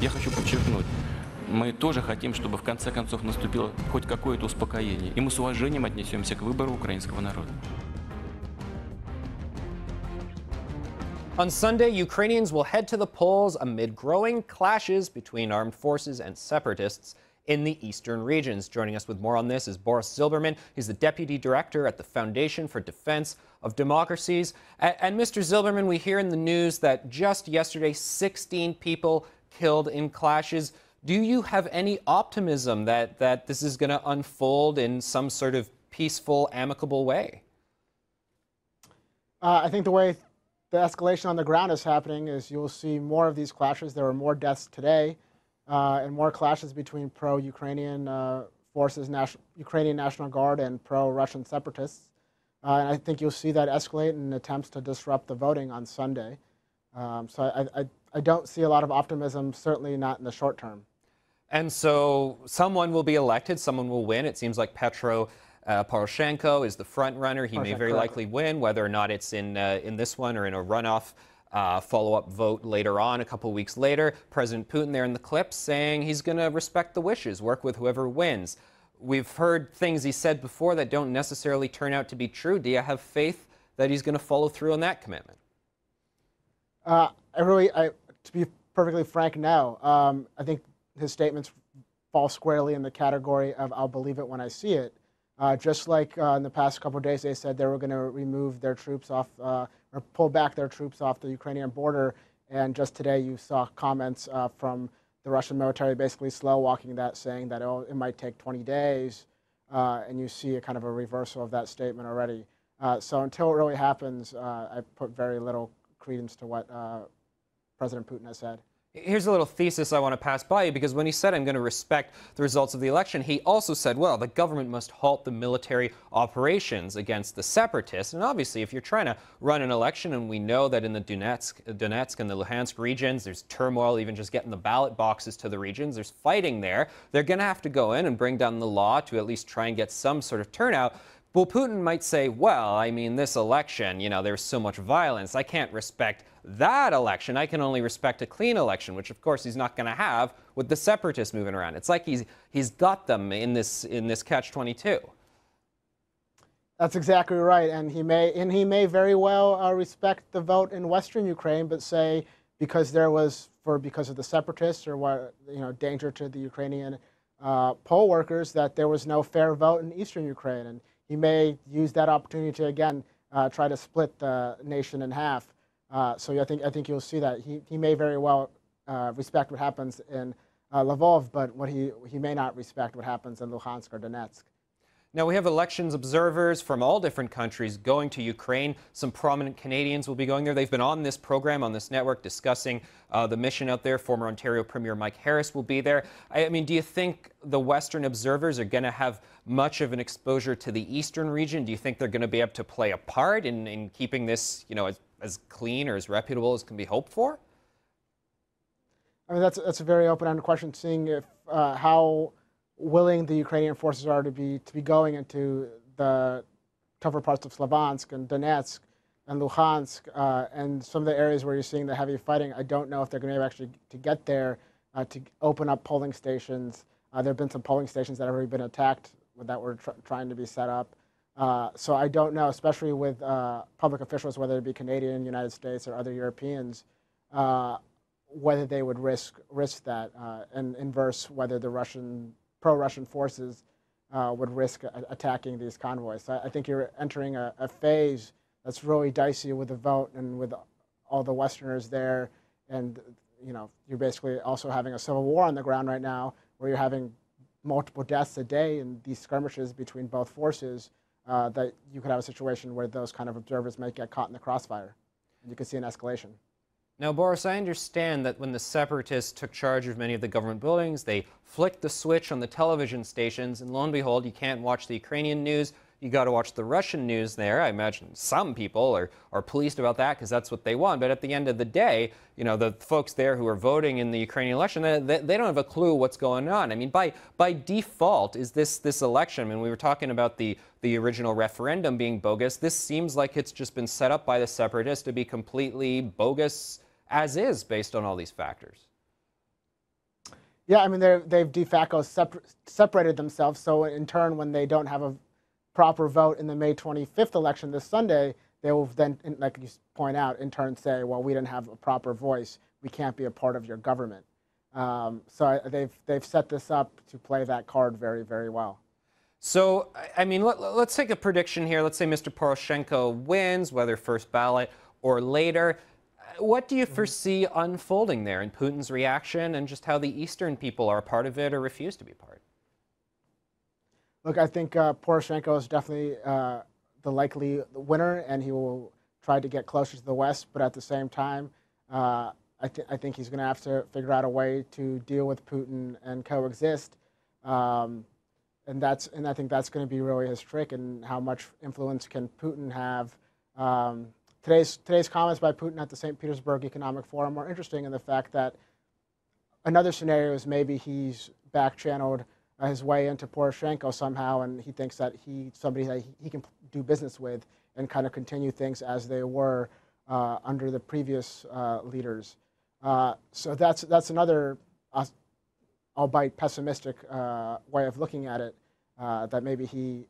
Я хочу подчеркнуть, мы тоже хотим, чтобы в конце концов наступило хоть какое-то успокоение. И мы с уважением отнесемся к выбору украинского народа. On Sunday, Ukrainians will head to the polls amid growing clashes between armed forces and separatists in the eastern regions. Joining us with more on this is Boris Zilberman. He's the deputy director at the Foundation for Defense of Democracies. And Mr. Zilberman, we hear in the news that just yesterday, 16 people killed in clashes. Do you have any optimism that this is going to unfold in some sort of peaceful, amicable way? I think the way the escalation on the ground is happening is you'll see more of these clashes. There were more deaths today and more clashes between pro-Ukrainian forces, Ukrainian National Guard, and pro-Russian separatists. And I think you'll see that escalate in attempts to disrupt the voting on Sunday. So I don't see a lot of optimism, certainly not in the short term. And so someone will be elected, someone will win. It seems like Petro Poroshenko is the front runner. He may very likely win, whether or not it's in this one or in a runoff follow-up vote later on, a couple weeks later. President Putin there in the clip saying he's going to respect the wishes, work with whoever wins. We've heard things he said before that don't necessarily turn out to be true. Do you have faith that he's going to follow through on that commitment? To be perfectly frank, no. I think his statements fall squarely in the category of I'll believe it when I see it. Just like in the past couple of days, they said they were going to remove their troops off or pull back their troops off the Ukrainian border. And just today, you saw comments from the Russian military basically slow walking that, saying that it might take 20 days. And you see a kind of a reversal of that statement already. So until it really happens, I put very little credence to what President Putin has said. Here's a little thesis I want to pass by you, because when he said, I'm going to respect the results of the election, he also said, well, the government must halt the military operations against the separatists. And obviously, if you're trying to run an election, and we know that in the Donetsk and the Luhansk regions, there's turmoil, even just getting the ballot boxes to the regions, there's fighting there. They're going to have to go in and bring down the law to at least try and get some sort of turnout. Well, Putin might say, well, I mean, this election, there's so much violence. I can't respect that election. I can only respect a clean election, which, of course, he's not going to have with the separatists moving around. It's like he's got them in this catch-22. That's exactly right, and he may very well respect the vote in Western Ukraine, but say because of the separatists or danger to the Ukrainian poll workers, that there was no fair vote in Eastern Ukraine, and he may use that opportunity to again try to split the nation in half. So I think you'll see that he may very well respect what happens in Lvov, but he may not respect what happens in Luhansk or Donetsk. Now, we have elections observers from all different countries going to Ukraine. Some prominent Canadians will be going there. They've been on this program, on this network, discussing the mission out there. Former Ontario Premier Mike Harris will be there. I mean, do you think the Western observers are going to have much of an exposure to the Eastern region? Do you think they're going to be able to play a part in keeping this, as clean or as reputable as can be hoped for? I mean, that's a very open-ended question, seeing if how willing the Ukrainian forces are to be going into the tougher parts of Slavyansk and Donetsk and Luhansk and some of the areas where you're seeing the heavy fighting. I don't know if they're going to be able actually to get there to open up polling stations. There have been some polling stations that have already been attacked that were trying to be set up. So I don't know, especially with public officials, whether it be Canadian, United States, or other Europeans, whether they would risk that and inverse whether the pro-Russian forces would risk attacking these convoys. So I think you're entering a phase that's really dicey with the vote and with all the Westerners there. And you're basically also having a civil war on the ground right now, where you're having multiple deaths a day in these skirmishes between both forces. That you could have a situation where those kind of observers might get caught in the crossfire, and you could see an escalation. Now, Boris, I understand that when the separatists took charge of many of the government buildings, they flicked the switch on the television stations, and lo and behold, you can't watch the Ukrainian news. You got to watch the Russian news there. I imagine some people are pleased about that because that's what they want. But at the end of the day, the folks there who are voting in the Ukrainian election, they don't have a clue what's going on. I mean, by default, is this election, I mean, we were talking about the original referendum being bogus. This seems like it's just been set up by the separatists to be completely bogus as is based on all these factors. Yeah, I mean, they've de facto separated themselves. So in turn, when they don't have a proper vote in the May 25th election this Sunday, they will then, like you point out, in turn say, well, we didn't have a proper voice. We can't be a part of your government. So they've set this up to play that card very, very well. So, I mean, let's take a prediction here. Let's say Mr. Poroshenko wins, whether first ballot or later. What do you foresee unfolding there in Putin's reaction and just how the Eastern people are a part of it or refuse to be part? Look, I think Poroshenko is definitely the likely winner, and he will try to get closer to the West. But at the same time, I think he's going to have to figure out a way to deal with Putin and coexist. And I think that's going to be really his trick. And how much influence can Putin have? Today's comments by Putin at the St. Petersburg Economic Forum are interesting in the fact that another scenario is maybe he's back-channeled his way into Poroshenko somehow, and he thinks that he's somebody that he can do business with and kind of continue things as they were under the previous leaders. So that's another, albeit pessimistic, way of looking at it, that maybe he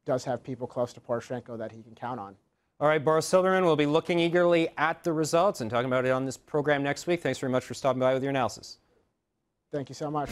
does have people close to Poroshenko that he can count on. All right, Boris Silberman, we'll be looking eagerly at the results and talking about it on this program next week. Thanks very much for stopping by with your analysis. Thank you so much.